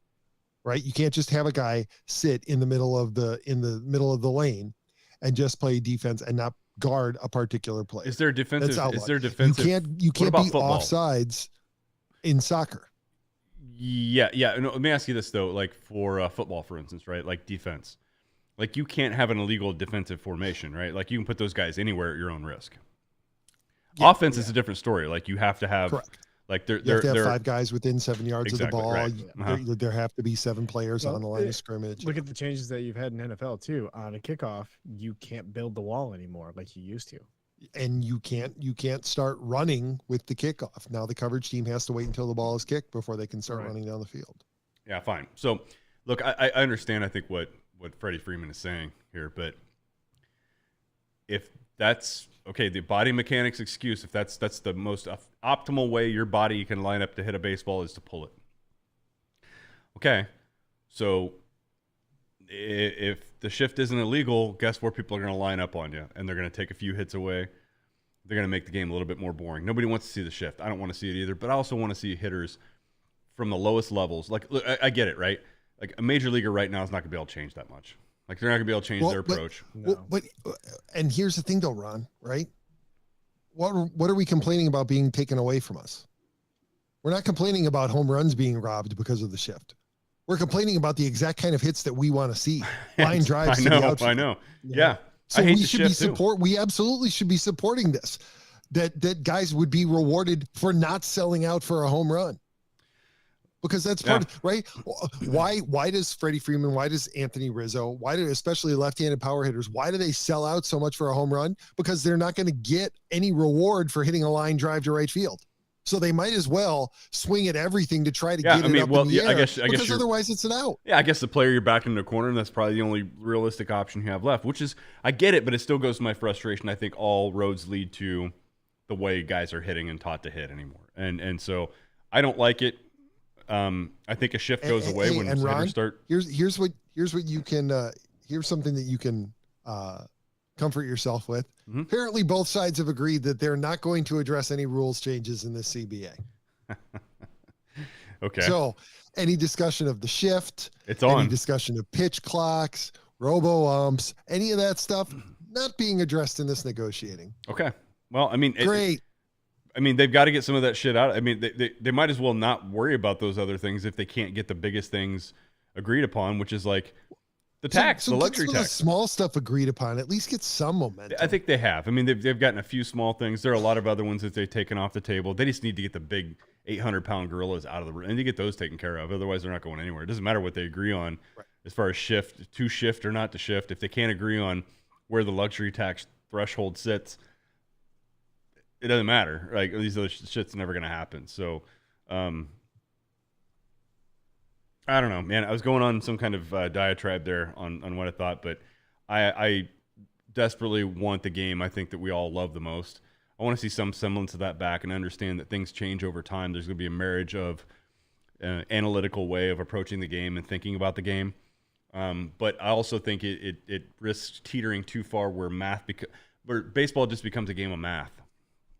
right? You can't just have a guy sit in the middle of the lane and just play defense and not guard a particular player. Is there defensive? That's Is there outlawed. defensive? You can't be football? offsides in soccer. Yeah. No, let me ask you this though, like for football, for instance, right? Like defense, like you can't have an illegal defensive formation, right? Like you can put those guys anywhere at your own risk. Yeah, offense is a different story. Like you have to have, correct. Like you have to have 5 guys within 7 yards exactly, of the ball. right. There have to be 7 players on the line of scrimmage. Look at the changes that you've had in NFL too. On a kickoff, you can't build the wall anymore like you used to. And you can't start running with the kickoff. Now the coverage team has to wait until the ball is kicked before they can start running down the field. Yeah, fine. So, look, I understand. I think what Freddie Freeman is saying here, but if that's okay, the body mechanics excuse, if that's the most optimal way your body can line up to hit a baseball is to pull it. Okay, so if the shift isn't illegal, guess where people are going to line up on you, and they're going to take a few hits away. They're going to make the game a little bit more boring. Nobody wants to see the shift. I don't want to see it either, but I also want to see hitters from the lowest levels. Like, look, I get it, right? Like a major leaguer right now is not going to be able to change that much. Like they're not going to be able to change their approach. But and here's the thing, though, Ron. Right? What are we complaining about being taken away from us? We're not complaining about home runs being robbed because of the shift. We're complaining about the exact kind of hits that we want to see. Line drives. I know. Yeah. So I hate we should be we absolutely should be supporting this. That guys would be rewarded for not selling out for a home run. Because that's part of, right? Why does Freddie Freeman, why does Anthony Rizzo, why do especially left-handed power hitters, why do they sell out so much for a home run? Because they're not going to get any reward for hitting a line drive to right field. So they might as well swing at everything to try to get it up in the air, because otherwise it's an out. Yeah, I guess the player you're back in the corner, and that's probably the only realistic option you have left, which is, I get it, but it still goes to my frustration. I think all roads lead to the way guys are hitting and taught to hit anymore. And so I don't like it. I think a shift goes away when hitters Ron, start. Here's what you can here's something that you can comfort yourself with. Mm-hmm. Apparently, both sides have agreed that they're not going to address any rules changes in the CBA. Okay. So, any discussion of the shift, it's on. Any discussion of pitch clocks, robo umps, any of that stuff, not being addressed in this negotiating. Okay. Well, I mean, great. They've got to get some of that shit out. I mean, they might as well not worry about those other things if they can't get the biggest things agreed upon, which is like the tax, the luxury tax. The small stuff agreed upon, at least get some momentum. I think they have. I mean, they've gotten a few small things. There are a lot of other ones that they've taken off the table. They just need to get the big 800-pound gorillas out of the room and to get those taken care of. Otherwise, they're not going anywhere. It doesn't matter what they agree on as far as to shift or not to shift. If they can't agree on where the luxury tax threshold sits, it doesn't matter. Like these other shit's never going to happen. So, I don't know, man. I was going on some kind of diatribe there on what I thought, but I desperately want the game I think that we all love the most. I want to see some semblance of that back and understand that things change over time. There's going to be a marriage of analytical way of approaching the game and thinking about the game. But I also think it risks teetering too far where where baseball just becomes a game of math.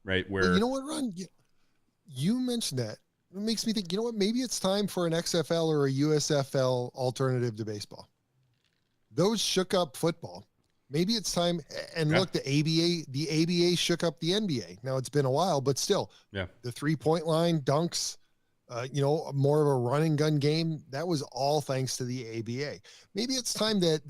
Right, where you know what, Ron? You mentioned that. It makes me think, you know what? Maybe it's time for an XFL or a USFL alternative to baseball. Those shook up football. Maybe it's time. And look, the ABA shook up the NBA. Now it's been a while, but still, the 3-point line, dunks, more of a run and gun game. That was all thanks to the ABA. Maybe it's time that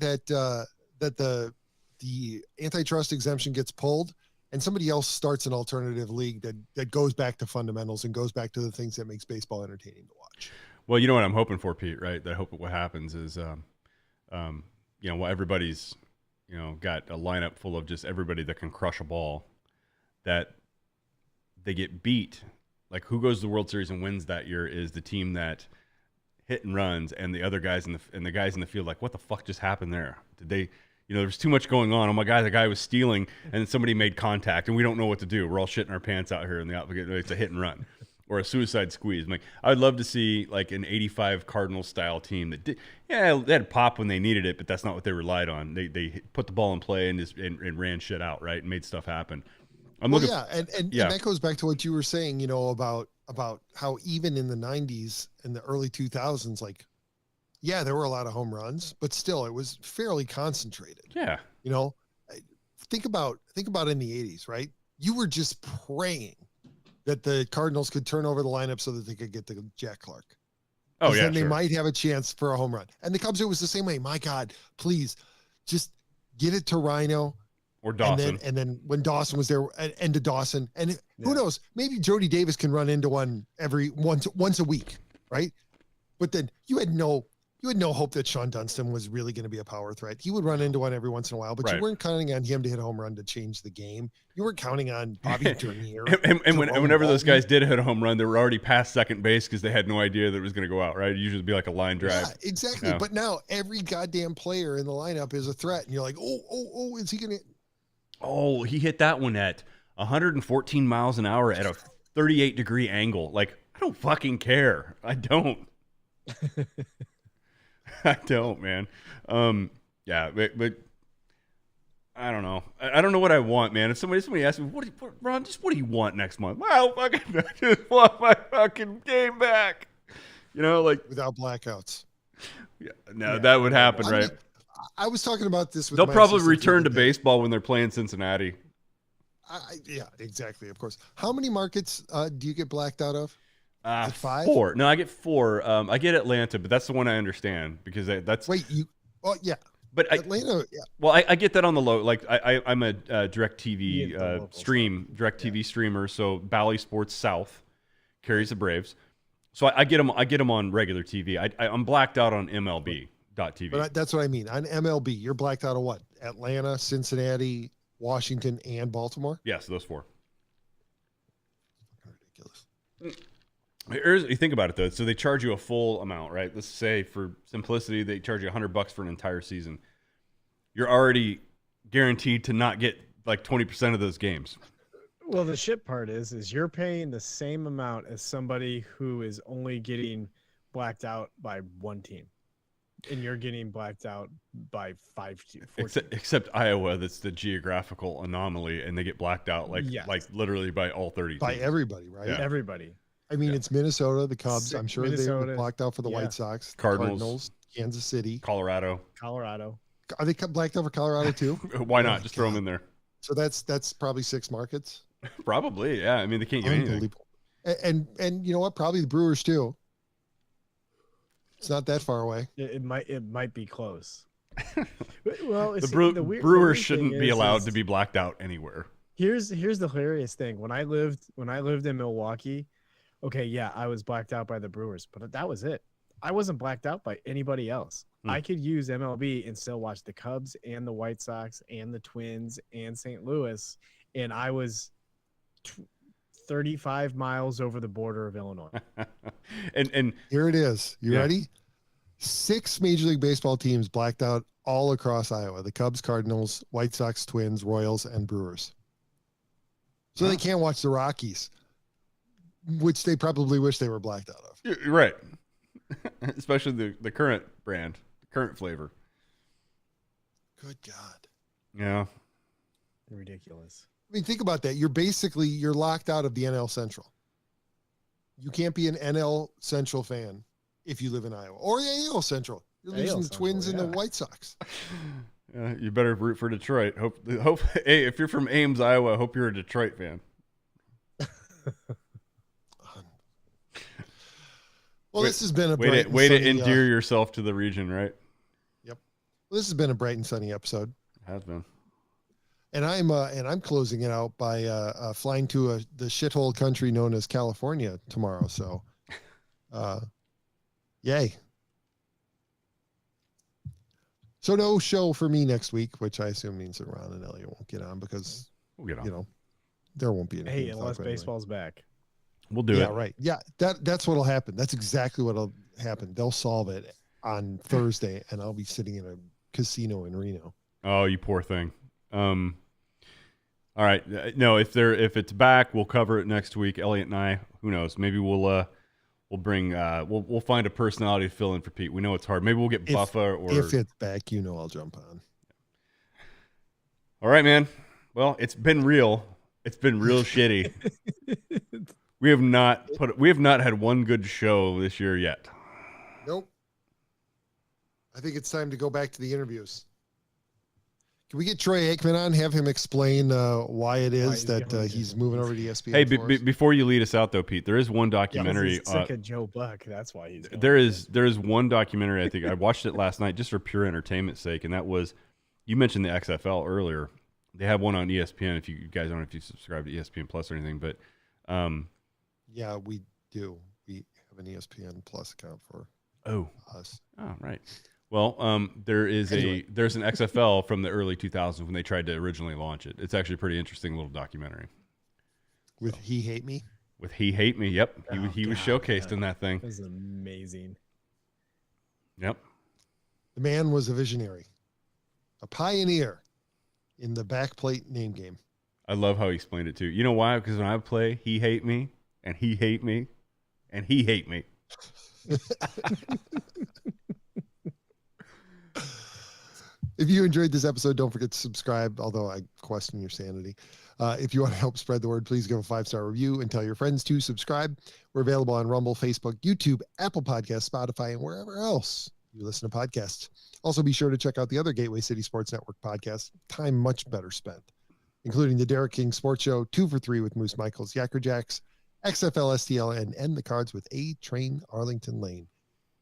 the antitrust exemption gets pulled, and somebody else starts an alternative league that goes back to fundamentals and goes back to the things that makes baseball entertaining to watch. Well, you know what I'm hoping for, Pete, right? That I hope what happens is, everybody's, got a lineup full of just everybody that can crush a ball, that they get beat. Like who goes to the World Series and wins that year is the team that hit and runs, and the other guys the guys in the field, like, what the fuck just happened there? Did they? There's too much going on. Oh my God, the guy was stealing and somebody made contact and we don't know what to do. We're all shitting our pants out here in the outfield. It's a hit and run or a suicide squeeze. I'd love to see like an 85 Cardinals style team that did, they had pop when they needed it, but that's not what they relied on. They put the ball in play and just and ran shit out, right? And made stuff happen. And that goes back to what you were saying, about how even in the 90s and the early 2000s, like, there were a lot of home runs, but still it was fairly concentrated. Yeah. think about in the 80s, right? You were just praying that the Cardinals could turn over the lineup so that they could get the Jack Clark. Oh yeah, then they sure. might have a chance for a home run. And the Cubs, it was the same way. My God, please just get it to Rhino or Dawson. And then when Dawson was there, and to Dawson, and who knows, maybe Jody Davis can run into one once a week, right? But then you had no hope that Sean Dunston was really going to be a power threat. He would run into one every once in a while, but you weren't counting on him to hit a home run to change the game. You weren't counting on Bobby Dernier. and whenever those guys did hit a home run, they were already past second base because they had no idea that it was going to go out, right? It'd usually be like a line drive. Yeah, exactly. Yeah. But now every goddamn player in the lineup is a threat, and you're like, oh, is he going to? Oh, he hit that one at 114 miles an hour at a 38-degree angle. Like, I don't fucking care. I don't. I don't, man. Yeah, but I don't know. I don't know what I want, man. If somebody asks me, Ron, what do you want next month? Well, I just want my fucking game back. You know, like without blackouts. Yeah, no, that would happen, right? I was talking about this with they'll probably return to baseball when they're playing Cincinnati. Yeah, exactly. Of course. How many markets do you get blacked out of? 5? 4. No, I get 4. I get Atlanta, but that's the one I understand because that's. Wait, you? Oh, yeah. But Atlanta. Yeah. Well, I get that on the low. Like I'm a DirecTV DirecTV streamer. So Bally Sports South carries the Braves. So I get them. I get them on regular TV. I'm blacked out on MLB.TV. But that's what I mean. On MLB, you're blacked out of what? Atlanta, Cincinnati, Washington, and Baltimore. Yes, those 4. Ridiculous. You think about it though. So they charge you a full amount, right? Let's say for simplicity, they charge you $100 for an entire season. You're already guaranteed to not get like 20% of those games. Well, the shit part is you're paying the same amount as somebody who is only getting blacked out by one team, and you're getting blacked out by 5 teams. Except Iowa, that's the geographical anomaly, and they get blacked out like literally by all 30 teams. By everybody, right? Yeah. Everybody. I mean, it's Minnesota, the Cubs. I'm sure they were blocked out for the White Sox, Cardinals, Kansas City, Colorado. Are they blacked out for Colorado too? Why not? Just throw them in there. So that's probably 6 markets. Probably, yeah. I mean, they can't get anything. And you know what? Probably the Brewers too. It's not that far away. It might be close. Well, the Brewers shouldn't be allowed to be blacked out anywhere. Here's the hilarious thing. When I lived in Milwaukee, okay, yeah, I was blacked out by the Brewers, but that was it. I wasn't blacked out by anybody else. I could use MLB and still watch the Cubs and the White Sox and the Twins and St. Louis, and I was 35 miles over the border of Illinois. and here it is. You ready? 6 Major League Baseball teams blacked out all across Iowa: the Cubs, Cardinals, White Sox, Twins, Royals, and Brewers. So they can't watch the Rockies, which they probably wish they were blacked out of. You're right. Especially the current brand, the current flavor. Good God. Yeah. Ridiculous. I mean, think about that. You're locked out of the NL Central. You can't be an NL Central fan if you live in Iowa, or AL Central. You're losing the Twins and the White Sox. You better root for Detroit. Hope. Hey, if you're from Ames, Iowa, I hope you're a Detroit fan. Well, this has been a way to endear yourself to the region, right? Yep. Well, this has been a bright and sunny episode. It has been. And I'm closing it out by flying to the shithole country known as California tomorrow. So, yay. So no show for me next week, which I assume means that Ron and Elliot won't get on because we'll get on. You know, there won't be anything. Hey, unless baseball's back. We'll do it. Yeah, right. Yeah, that's what'll happen. That's exactly what'll happen. They'll solve it on Thursday, and I'll be sitting in a casino in Reno. Oh, you poor thing. All right. No, if it's back, we'll cover it next week. Elliot and I, who knows? Maybe we'll bring we'll find a personality to fill in for Pete. We know it's hard. Maybe we'll get Buffa or if it's back, I'll jump on. All right, man. Well, it's been real. It's been real shitty. We have not had one good show this year yet. Nope. I think it's time to go back to the interviews. Can we get Troy Aikman on? Have him explain why it is that he's moving over to ESPN. Hey, before you lead us out though, Pete, there is one documentary. He's sick of Joe Buck. That's why he's. There is one documentary. I think I watched it last night just for pure entertainment sake, and that was, you mentioned the XFL earlier. They have one on ESPN. If you guys don't know if you subscribe to ESPN Plus or anything, but yeah, we do. We have an ESPN Plus account for us. Oh, right. Well, there's an XFL from the early 2000s when they tried to originally launch it. It's actually a pretty interesting little documentary. With He Hate Me? With He Hate Me, yep. He was showcased in that thing. That was amazing. Yep. The man was a visionary, a pioneer in the backplate name game. I love how he explained it too. You know why? Because when I play, he hate me, and he hate me, and he hate me. If you enjoyed this episode, don't forget to subscribe, although I question your sanity. If you want to help spread the word, please give a 5-star review and tell your friends to subscribe. We're available on Rumble, Facebook, YouTube, Apple Podcasts, Spotify, and wherever else you listen to podcasts. Also, be sure to check out the other Gateway City Sports Network podcasts, time much better spent, including the Derek King Sports Show, 2 for 3 with Moose Michaels, Yacker Jacks, XFL STL, and End the Cards with A-Train Arlington Lane.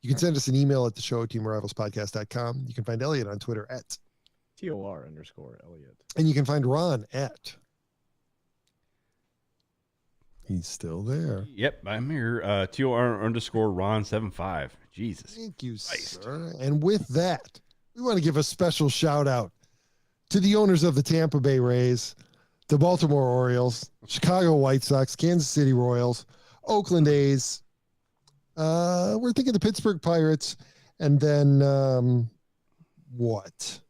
You can send us an email at the show at teamrivalspodcast.com. You can find Elliot on Twitter at TOR_Elliot. And you can find Ron at. He's still there. Yep, I'm here. TOR_Ron75. Jesus. Thank you, Christ. sir. And with that, we want to give a special shout out to the owners of the Tampa Bay Rays, the Baltimore Orioles, Chicago White Sox, Kansas City Royals, Oakland A's. We're thinking the Pittsburgh Pirates, and then what?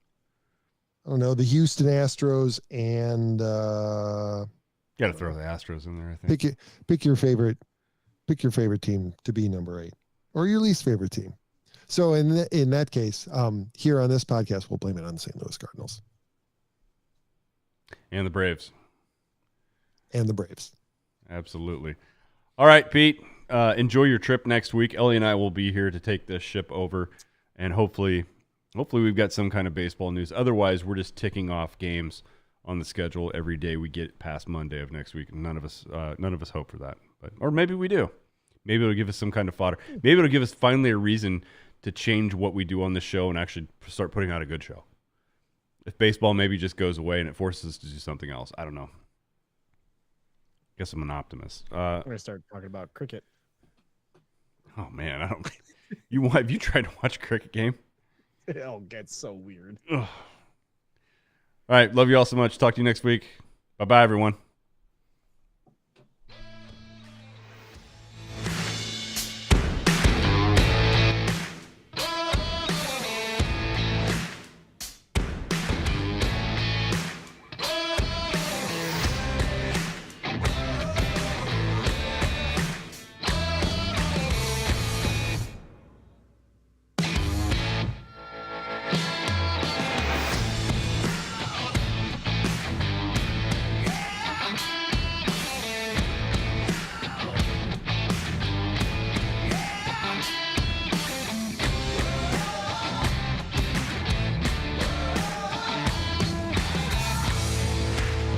I don't know, the Houston Astros, and got to throw the Astros in there. I think pick your favorite team to be number 8, or your least favorite team. So in that case, here on this podcast, we'll blame it on the St. Louis Cardinals and the Braves. Absolutely. All right, Pete. Enjoy your trip next week. Ellie and I will be here to take this ship over, and hopefully we've got some kind of baseball news. Otherwise, we're just ticking off games on the schedule every day we get past Monday of next week. None of us hope for that, or maybe we do. Maybe it'll give us some kind of fodder. Maybe it'll give us finally a reason to change what we do on the show and actually start putting out a good show. If baseball maybe just goes away and it forces us to do something else, I don't know. Guess I'm an optimist. I'm gonna start talking about cricket. Oh man, I don't. Have you tried to watch a cricket game? It'll get so weird. Ugh. All right, love you all so much. Talk to you next week. Bye bye, everyone.